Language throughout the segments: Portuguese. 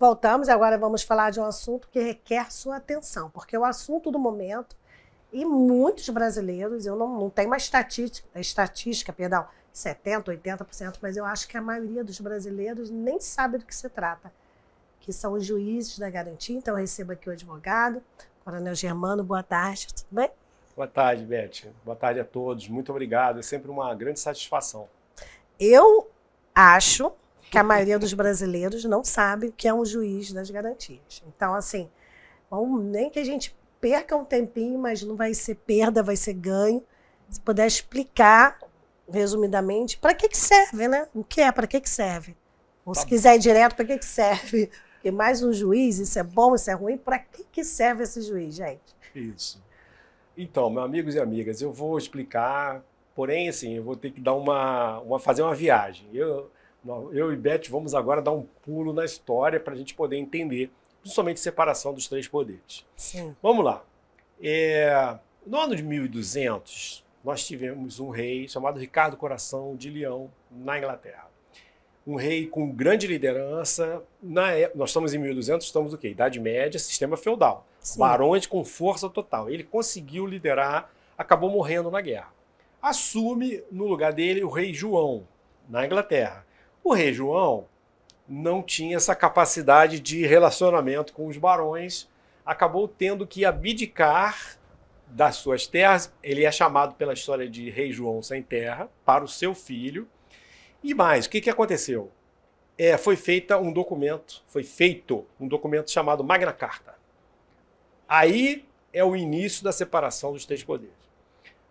voltamos, agora vamos falar de um assunto que requer sua atenção, porque o assunto do momento, e muitos brasileiros, eu não tenho uma estatística, 70%, 80%, mas eu acho que a maioria dos brasileiros nem sabe do que se trata, que são os juízes da garantia. Então, eu recebo aqui o advogado, Coronel Germano. Boa tarde, tudo bem? Boa tarde, Beth. Boa tarde a todos. Muito obrigado. É sempre uma grande satisfação. Eu acho que a maioria dos brasileiros não sabe o que é um juiz das garantias. Então, assim, nem que a gente perca um tempinho, mas não vai ser perda, vai ser ganho. Se puder explicar, resumidamente, para que serve, né? O que é, para que serve? Ou se quiser ir direto, para que serve? Porque mais um juiz, isso é bom, isso é ruim, para que serve esse juiz, gente? Isso. Então, meus amigos e amigas, eu vou explicar, porém, assim, eu vou ter que dar fazer uma viagem. Eu e Beth vamos agora dar um pulo na história para a gente poder entender, principalmente separação dos três poderes. Sim. Vamos lá. No ano de 1200, nós tivemos um rei chamado Ricardo Coração de Leão, na Inglaterra. Um rei com grande liderança. Nós estamos em 1200, estamos o quê? Idade Média, sistema feudal. Sim. Barões com força total. Ele conseguiu liderar, acabou morrendo na guerra. Assume no lugar dele o rei João, na Inglaterra. O rei João não tinha essa capacidade de relacionamento com os barões, acabou tendo que abdicar das suas terras. Ele é chamado pela história de rei João sem terra, para o seu filho. E mais, o que aconteceu? Foi feito um documento chamado Magna Carta. Aí é o início da separação dos três poderes.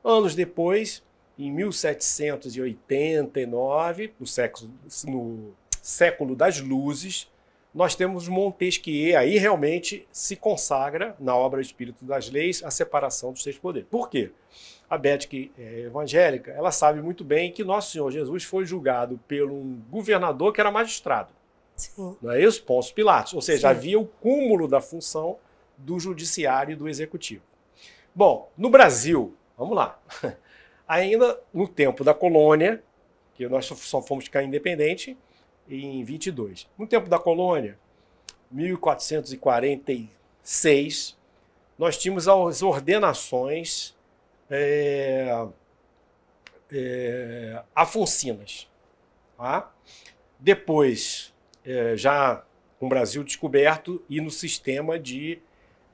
Anos depois, em 1789, no século das luzes, nós temos Montesquieu, aí realmente se consagra na obra Espírito das Leis a separação dos três poderes. Por quê? A Beth, que é evangélica, ela sabe muito bem que Nosso Senhor Jesus foi julgado por um governador que era magistrado. Sim. Não é isso? Pôncio Pilatos. Ou seja, Sim. Havia o cúmulo da função do judiciário e do executivo. Bom, no Brasil, vamos lá, ainda no tempo da colônia, que nós só fomos ficar independente em 22. No tempo da colônia, 1446, nós tínhamos as ordenações afonsinas. Tá? Depois, já com o Brasil descoberto e no sistema de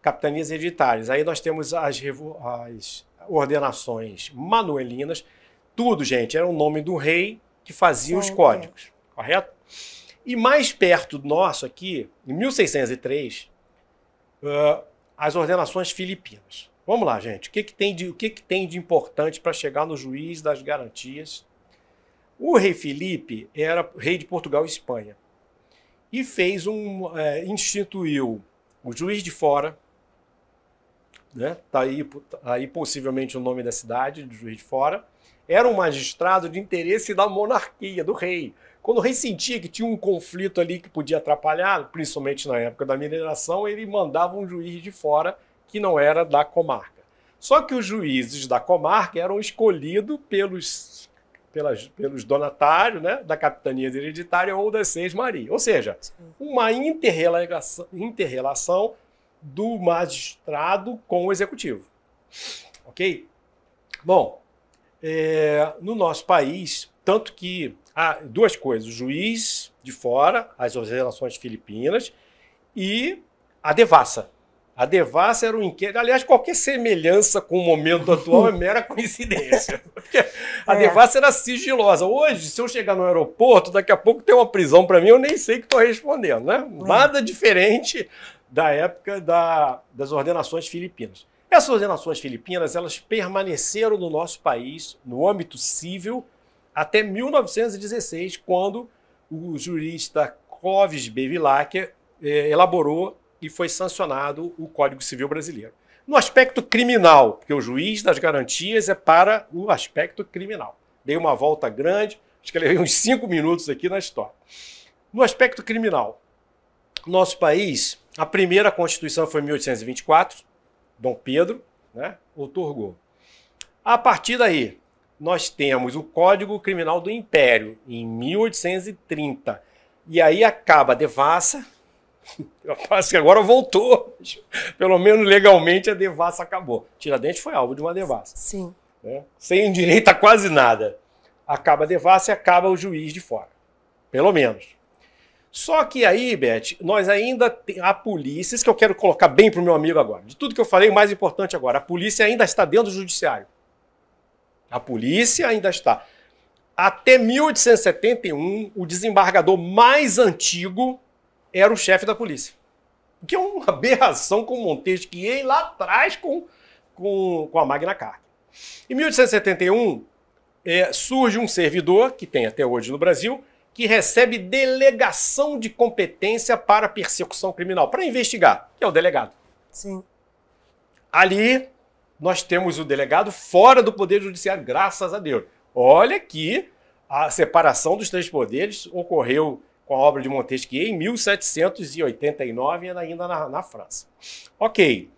capitanias hereditárias. Aí nós temos as ordenações manuelinas. Tudo, gente, era o nome do rei que fazia os códigos, correto? E mais perto do nosso aqui, em 1603, as ordenações filipinas. Vamos lá, gente. O que tem de importante para chegar no juiz das garantias? O rei Filipe era rei de Portugal e Espanha. E instituiu o juiz de fora, né? Tá aí possivelmente o nome da cidade, do juiz de fora. Era um magistrado de interesse da monarquia, do rei. Quando o rei sentia que tinha um conflito ali que podia atrapalhar, principalmente na época da mineração, ele mandava um juiz de fora que não era da comarca. Só que os juízes da comarca eram escolhidos pelos donatários, né, da capitania hereditária ou das Seis Marias. Ou seja, uma inter-relação do magistrado com o executivo. Ok? Bom, no nosso país, tanto que há duas coisas: o juiz de fora, as relações filipinas, e a devassa. A devassa era um inquérito. Aliás, qualquer semelhança com o momento atual é mera coincidência. Porque a devassa era sigilosa. Hoje, se eu chegar no aeroporto, daqui a pouco tem uma prisão para mim, eu nem sei que estou respondendo, né? Nada diferente da época das ordenações filipinas. Essas ordenações filipinas, elas permaneceram no nosso país, no âmbito civil, até 1916, quando o jurista Clóvis Bevilacqua elaborou e foi sancionado o Código Civil Brasileiro. No aspecto criminal, porque o juiz das garantias é para o aspecto criminal. Dei uma volta grande, acho que levei uns 5 minutos aqui na história. No aspecto criminal, nosso país, a primeira Constituição foi em 1824, Dom Pedro, né, outorgou. A partir daí, nós temos o Código Criminal do Império, em 1830. E aí acaba a devassa, Parece que agora voltou. Pelo menos legalmente a devassa acabou. Tiradentes foi alvo de uma devassa. Sim. Né? Sem direito a quase nada. Acaba a devassa e acaba o juiz de fora. Pelo menos. Só que aí, Beth, nós ainda temos a polícia, isso que eu quero colocar bem para o meu amigo agora. De tudo que eu falei, o mais importante agora, a polícia ainda está dentro do judiciário. A polícia ainda está. Até 1871, o desembargador mais antigo era o chefe da polícia. O que é uma aberração com Montesquieu lá atrás com a Magna Carta. Em 1871, surge um servidor, que tem até hoje no Brasil, que recebe delegação de competência para persecução criminal, para investigar, que é o delegado. Sim. Ali, nós temos o delegado fora do Poder Judiciário, graças a Deus. Olha que a separação dos três poderes ocorreu com a obra de Montesquieu em 1789, ainda na França. Ok.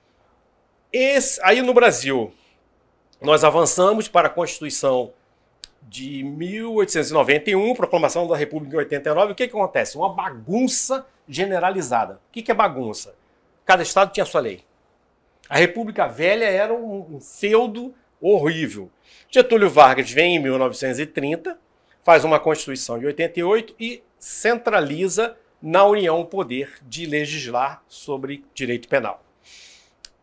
Aí no Brasil, nós avançamos para a Constituição de 1891, proclamação da República em 89. O que acontece? Uma bagunça generalizada. O que é bagunça? Cada estado tinha sua lei. A República Velha era um feudo horrível. Getúlio Vargas vem em 1930, faz uma Constituição de 88 e centraliza na União o poder de legislar sobre direito penal.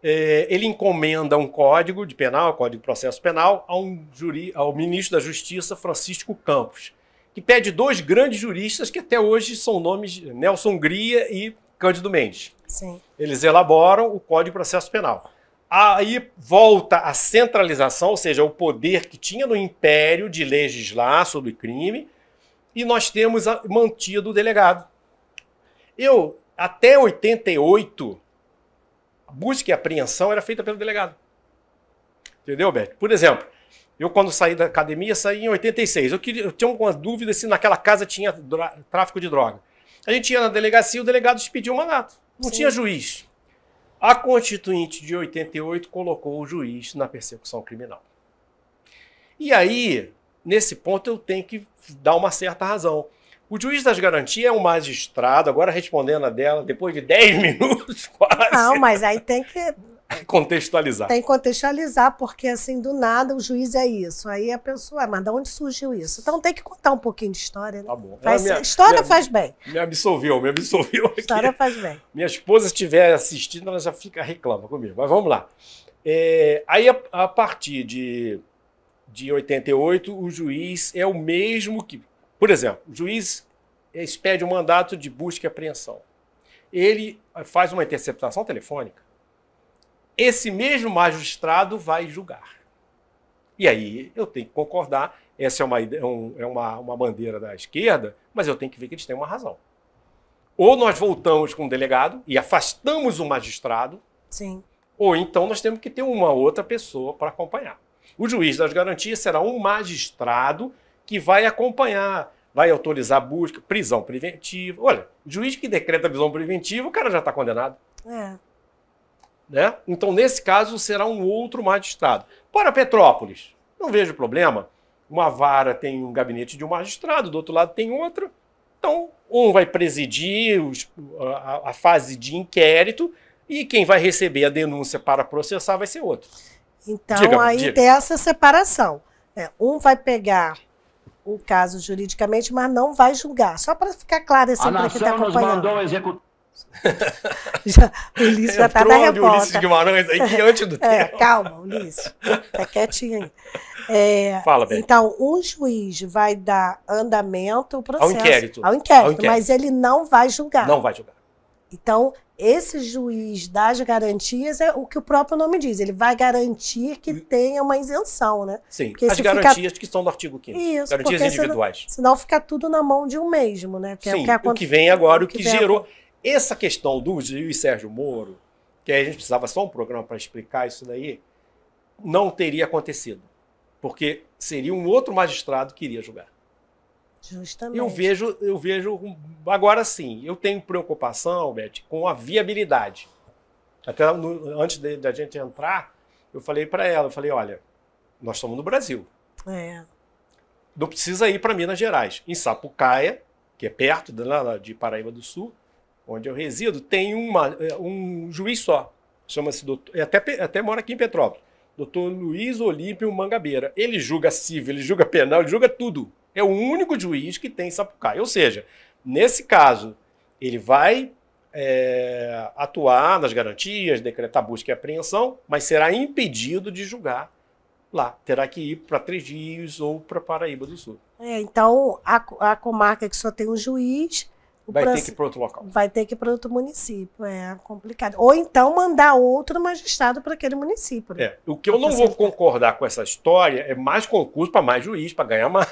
Ele encomenda um código de penal, código de processo penal, ao ministro da Justiça, Francisco Campos, que pede dois grandes juristas que até hoje são nomes Nelson Gria e Cândido Mendes. Sim. Eles elaboram o Código de Processo Penal. Aí volta a centralização, ou seja, o poder que tinha no Império de legislar sobre crime, e nós temos mantido o delegado. Até 88, a busca e apreensão era feita pelo delegado. Entendeu, Beto? Por exemplo, eu quando saí da academia, saí em 86. Eu tinha uma dúvida se naquela casa tinha tráfico de droga. A gente ia na delegacia, o delegado expediu um mandato. Não Sim. tinha juiz. A Constituinte de 88 colocou o juiz na persecução criminal. E aí, nesse ponto, eu tenho que dar uma certa razão. O juiz das garantias é um magistrado, agora respondendo a dela, depois de 10 minutos quase. Não, mas aí tem que contextualizar. Tem que contextualizar, porque assim, do nada, o juiz é isso. Aí a pessoa, mas de onde surgiu isso? Então tem que contar um pouquinho de história, né? Tá bom. História faz bem. Me absolveu aqui. História faz bem. Minha esposa estiver assistindo, ela já reclama comigo. Mas vamos lá. Aí, a partir de 88, o juiz é o mesmo que... Por exemplo, o juiz expede um mandato de busca e apreensão. Ele faz uma interceptação telefônica. Esse mesmo magistrado vai julgar. E aí eu tenho que concordar, essa é uma bandeira da esquerda, mas eu tenho que ver que eles têm uma razão. Ou nós voltamos com o delegado e afastamos o magistrado, Sim. ou então nós temos que ter uma outra pessoa para acompanhar. O juiz das garantias será um magistrado que vai acompanhar, vai autorizar busca, prisão preventiva. Olha, o juiz que decreta prisão preventiva, o cara já está condenado. Né? Então, nesse caso, será um outro magistrado. Para Petrópolis, não vejo problema. Uma vara tem um gabinete de um magistrado, do outro lado tem outro. Então, um vai presidir a fase de inquérito e quem vai receber a denúncia para processar vai ser outro. Então, tem essa separação. Um vai pegar o caso juridicamente, mas não vai julgar. Só para ficar claro assim para quem está acompanhando. A nação nos mandou executar. O Ulisses já está na revolta. O Ulisses Guimarães aí que antes do tempo. Calma, Ulisses. Está quietinho aí. Fala, Beth. Então, o juiz vai dar andamento ao processo. Ao inquérito. Mas ele não vai julgar. Não vai julgar. Então, esse juiz das garantias é o que o próprio nome diz. Ele vai garantir que tenha uma isenção, né? Sim, porque as garantias que estão no artigo 5º. Isso, garantias individuais. Senão fica tudo na mão de um mesmo, né? Porque sim, o que vem agora, o que gerou... Essa questão do juiz Sérgio Moro, que a gente precisava só um programa para explicar isso daí, não teria acontecido. Porque seria um outro magistrado que iria julgar. Justamente. Eu vejo agora sim, eu tenho preocupação, Beth, com a viabilidade. Até antes da gente entrar, eu falei para ela, olha, nós estamos no Brasil. Não precisa ir para Minas Gerais. Em Sapucaia, que é perto de Paraíba do Sul, onde eu resido, tem um juiz só. Chama-se doutor, até mora aqui em Petrópolis. Doutor Luiz Olímpio Mangabeira. Ele julga civil, ele julga penal, ele julga tudo. É o único juiz que tem Sapucaí. Ou seja, nesse caso, ele vai atuar nas garantias, decretar busca e apreensão, mas será impedido de julgar lá. Terá que ir para Três Rios ou para Paraíba do Sul. Então, a comarca que só tem um juiz... Vai ter que ir para outro local. Vai ter que ir para outro município, é complicado. Ou então mandar outro magistrado para aquele município. Né? O que eu não vou concordar com essa história é mais concurso para mais juiz, para ganhar mais.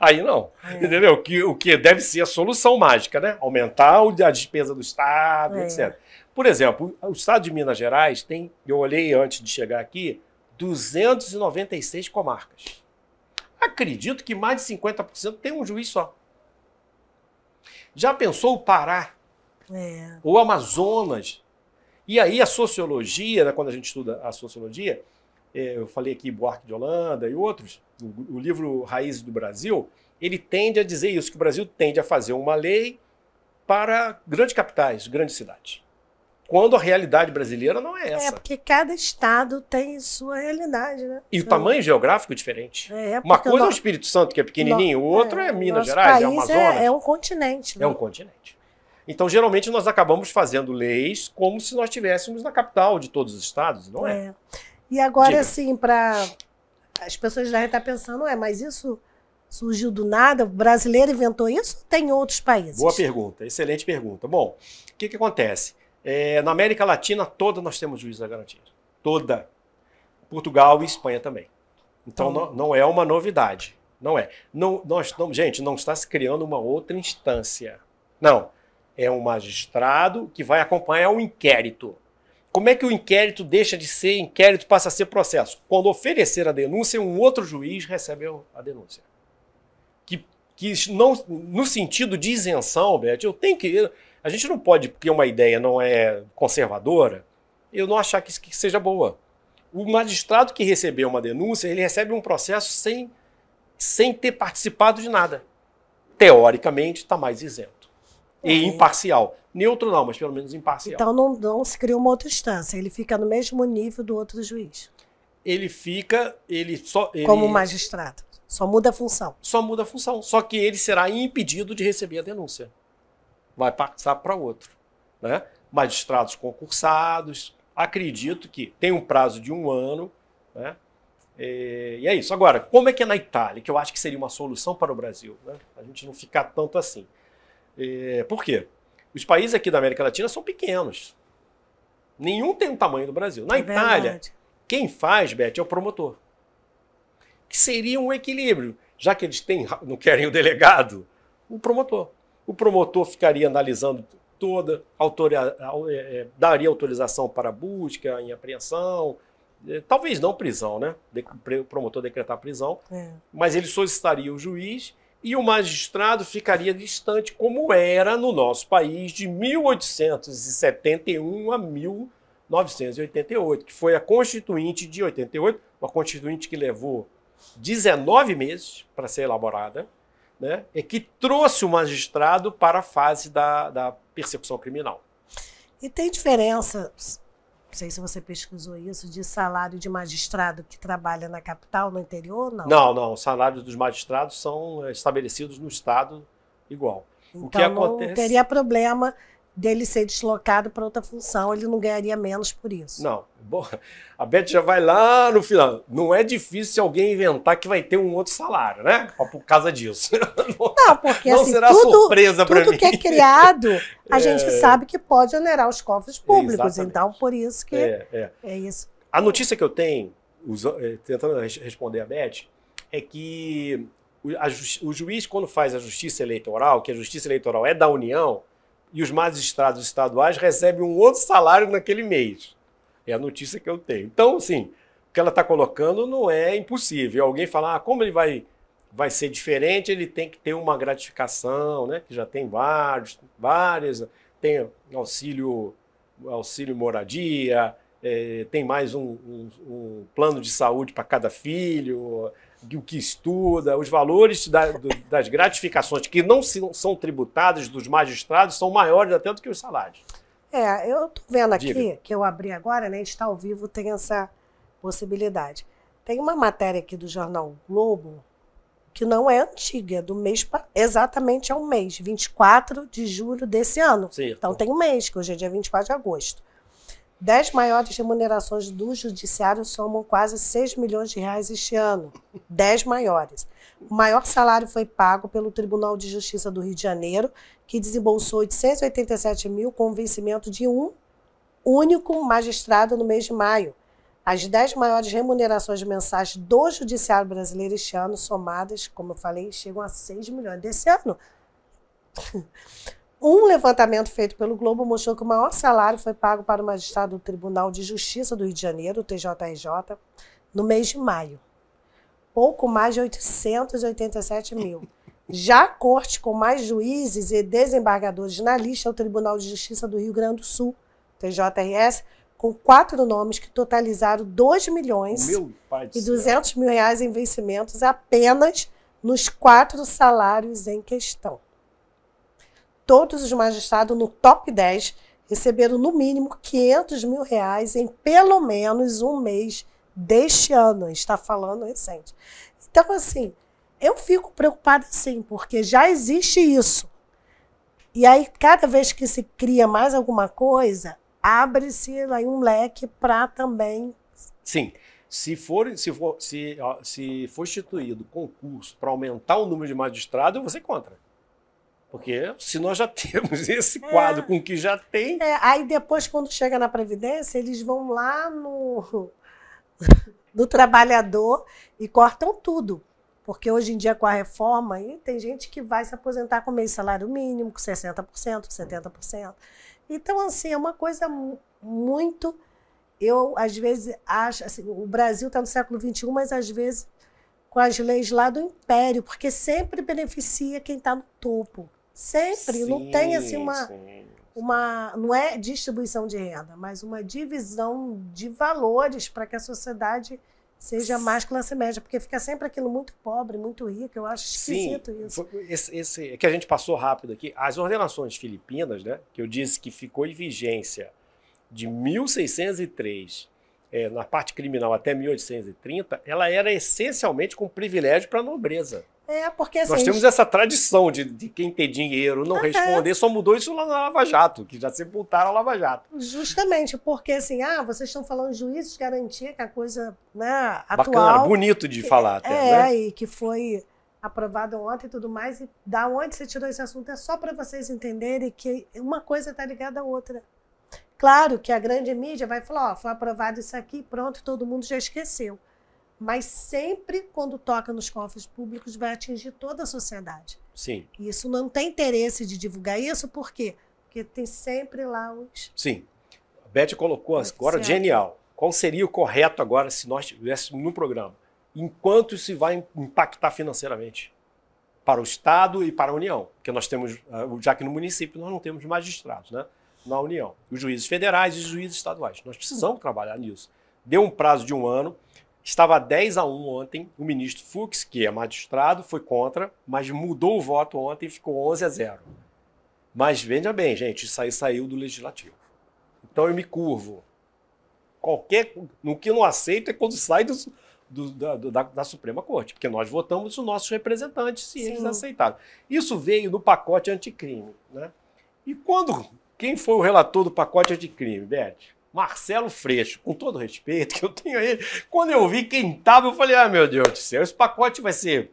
Aí não, entendeu? O que deve ser a solução mágica, né? Aumentar a despesa do Estado, etc. Por exemplo, o Estado de Minas Gerais tem, eu olhei antes de chegar aqui, 296 comarcas. Acredito que mais de 50% tem um juiz só. Já pensou o Pará? O Amazonas? E aí a sociologia, né, quando a gente estuda a sociologia, eu falei aqui Buarque de Holanda e outros, o livro Raízes do Brasil, ele tende a dizer isso, que o Brasil tende a fazer uma lei para grandes capitais, grandes cidades. Quando a realidade brasileira não é essa. É, porque cada estado tem sua realidade, né? E o tamanho geográfico é diferente. Uma coisa é o Espírito Santo, que é pequenininho, o outro é Minas Gerais, é Amazonas. É um continente. Né? É um continente. Então, geralmente, nós acabamos fazendo leis como se nós estivéssemos na capital de todos os estados, não é? E agora, assim, para as pessoas devem estar pensando, mas isso surgiu do nada? O brasileiro inventou isso ou tem outros países? Boa pergunta, excelente pergunta. Bom, o que acontece? Na América Latina toda nós temos juízes da garantia. Toda. Portugal e Espanha também. Então não é uma novidade. Não é. Gente, não está se criando uma outra instância. Não. É um magistrado que vai acompanhar o inquérito. Como é que o inquérito deixa de ser inquérito e passa a ser processo? Quando oferecer a denúncia, um outro juiz recebe a denúncia. Que não, no sentido de isenção, Beth, eu tenho que... A gente não pode, porque uma ideia não é conservadora, eu não achar que seja boa. O magistrado que recebeu uma denúncia, ele recebe um processo sem ter participado de nada. Teoricamente, está mais isento. E imparcial. Neutro não, mas pelo menos imparcial. Então não se cria uma outra instância, ele fica no mesmo nível do outro juiz. Como magistrado. Só muda a função. Só muda a função. Só que ele será impedido de receber a denúncia. Vai passar para outro. Né? Magistrados concursados, acredito que tem um prazo de 1 ano. Né? E é isso. Agora, como é que é na Itália? Que eu acho que seria uma solução para o Brasil. Né? A gente não ficar tanto assim. Por quê? Os países aqui da América Latina são pequenos. Nenhum tem o tamanho do Brasil. Na Itália, quem faz, Beth, é o promotor. Que seria um equilíbrio. Já que eles não querem o delegado, o promotor. O promotor ficaria analisando toda, daria autorização para busca em apreensão, talvez não prisão, né? O promotor decretar prisão, mas ele solicitaria o juiz e o magistrado ficaria distante, como era no nosso país de 1871 a 1988, que foi a Constituinte de 88, uma Constituinte que levou 19 meses para ser elaborada, né, que trouxe o magistrado para a fase da persecução criminal. E tem diferença, não sei se você pesquisou isso, de salário de magistrado que trabalha na capital, no interior, não? Não. Os salários dos magistrados são estabelecidos no Estado igual. Então o que acontece... não teria problema dele ser deslocado para outra função, ele não ganharia menos por isso. Não. Bom, a Beth já vai lá no final. Não é difícil alguém inventar que vai ter um outro salário, né? Por causa disso. Não, porque não assim, será surpresa para mim. Tudo que é criado, a gente sabe que pode onerar os cofres públicos. Exatamente. Então, por isso que é isso. A notícia que eu tenho, tentando responder a Beth, é que o juiz, quando faz a justiça eleitoral, que a justiça eleitoral é da União, e os magistrados estaduais recebem um outro salário naquele mês. É a notícia que eu tenho. Então, assim, o que ela está colocando não é impossível. Alguém falar, como ele vai ser diferente, ele tem que ter uma gratificação, né? Que já tem várias, tem auxílio moradia, tem mais um plano de saúde para cada filho. o que estuda, os valores das gratificações que não são tributadas dos magistrados são maiores até do que os salários. Eu estou vendo aqui, Diga. que eu abri agora, né? A gente está ao vivo, tem essa possibilidade. Tem uma matéria aqui do jornal Globo, que não é antiga, é do mês, exatamente é um mês, 24 de julho desse ano. Certo. Então tem um mês, que hoje é dia 24 de agosto. 10 maiores remunerações do judiciário somam quase 6 milhões de reais este ano. 10 maiores. O maior salário foi pago pelo Tribunal de Justiça do Rio de Janeiro, que desembolsou 887 mil com o vencimento de um único magistrado no mês de maio. As 10 maiores remunerações mensais do judiciário brasileiro este ano, somadas, como eu falei, chegam a 6 milhões desse ano. Um levantamento feito pelo Globo mostrou que o maior salário foi pago para o magistrado do Tribunal de Justiça do Rio de Janeiro, o TJRJ, no mês de maio. Pouco mais de 887 mil. Já a corte com mais juízes e desembargadores na lista é o Tribunal de Justiça do Rio Grande do Sul, TJRS, com 4 nomes que totalizaram 2 milhões e 200 mil reais em vencimentos apenas nos 4 salários em questão. Todos os magistrados no top 10 receberam no mínimo 500 mil reais em pelo menos um mês deste ano. A gente está falando recente. Então, assim, eu fico preocupada sim, porque já existe isso. E aí, cada vez que se cria mais alguma coisa, abre-se aí um leque para também... Sim. Se for instituído concurso para aumentar o número de magistrados, eu vou ser contra. Porque se nós já temos esse quadro com o que já tem... aí depois, quando chega na Previdência, eles vão lá no trabalhador e cortam tudo. Porque hoje em dia, com a reforma, aí, tem gente que vai se aposentar com meio salário mínimo, com 60%, 70%. Então, assim, é uma coisa muito... Eu, às vezes, acho... Assim, o Brasil está no século XXI, mas, às vezes, com as leis lá do Império, porque sempre beneficia quem está no topo. Sempre. Sim, não tem, assim, não é distribuição de renda, mas uma divisão de valores para que a sociedade seja mais classe média, porque fica sempre aquilo muito pobre, muito rico. Eu acho esquisito isso. Esse que a gente passou rápido aqui, as ordenações filipinas, né, que eu disse que ficou em vigência de 1603, na parte criminal até 1830, ela era essencialmente com privilégio para a nobreza. Porque assim, nós temos essa tradição de quem tem dinheiro não responder, só mudou isso lá na Lava Jato, que já sepultaram a Lava Jato. Justamente, porque assim, vocês estão falando juízes de garantia, que é a coisa, né, atual. Bacana, bonito de falar até, né? E que foi aprovado ontem e tudo mais, e da onde você tirou esse assunto é só para vocês entenderem que uma coisa está ligada à outra. Claro que a grande mídia vai falar, foi aprovado isso aqui, pronto, todo mundo já esqueceu. Mas sempre, quando toca nos cofres públicos, vai atingir toda a sociedade. Sim. E isso não tem interesse de divulgar isso, por quê? Porque tem sempre lá os... Sim. A Beth colocou agora, genial. Qual seria o correto agora se nós estivéssemos no programa? Enquanto isso vai impactar financeiramente para o Estado e para a União. Porque nós temos, já que no município nós não temos magistrados, né? Na União. Os juízes federais e os juízes estaduais. Nós precisamos trabalhar nisso. Deu um prazo de 1 ano. Estava 10-1 ontem, o ministro Fux, que é magistrado, foi contra, mas mudou o voto ontem e ficou 11-0. Mas veja bem, gente, isso aí saiu do Legislativo. Então eu me curvo. No que eu não aceito é quando sai da Suprema Corte, porque nós votamos os nossos representantes, se eles aceitaram. Isso veio no pacote anticrime, né? E quem foi o relator do pacote anticrime, Beth? Marcelo Freixo, com todo o respeito que eu tenho a ele, quando eu vi quem estava, eu falei, meu Deus do céu, esse pacote vai ser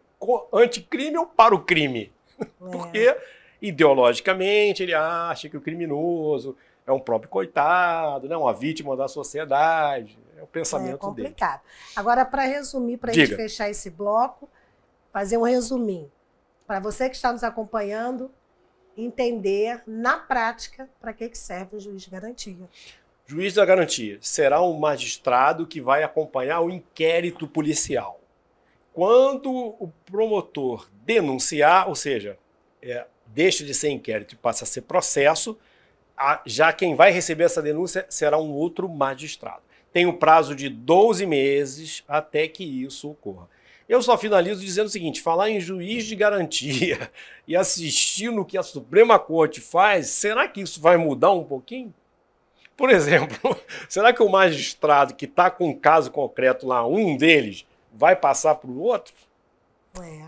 anticrime ou para o crime? Porque, ideologicamente, ele acha que o criminoso é um próprio coitado, né? Uma vítima da sociedade, é o pensamento complicado. Dele. Agora, para resumir, para a gente fechar esse bloco, fazer um resuminho. Para você que está nos acompanhando, entender, na prática, para que serve o juiz de garantia. Juiz da garantia será um magistrado que vai acompanhar o inquérito policial. Quando o promotor denunciar, ou seja, deixa de ser inquérito e passa a ser processo, já quem vai receber essa denúncia será um outro magistrado. Tem um prazo de 12 meses até que isso ocorra. Eu só finalizo dizendo o seguinte, falar em juiz de garantia e assistindo o que a Suprema Corte faz, será que isso vai mudar um pouquinho? Por exemplo, será que o magistrado que está com um caso concreto lá, um deles, vai passar para o outro? É,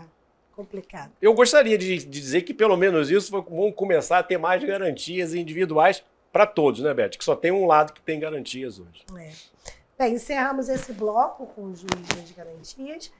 complicado. Eu gostaria de dizer que pelo menos isso vão começar a ter mais garantias individuais para todos, né, Beth? Que só tem um lado que tem garantias hoje. É. Bem, encerramos esse bloco com o juiz das garantias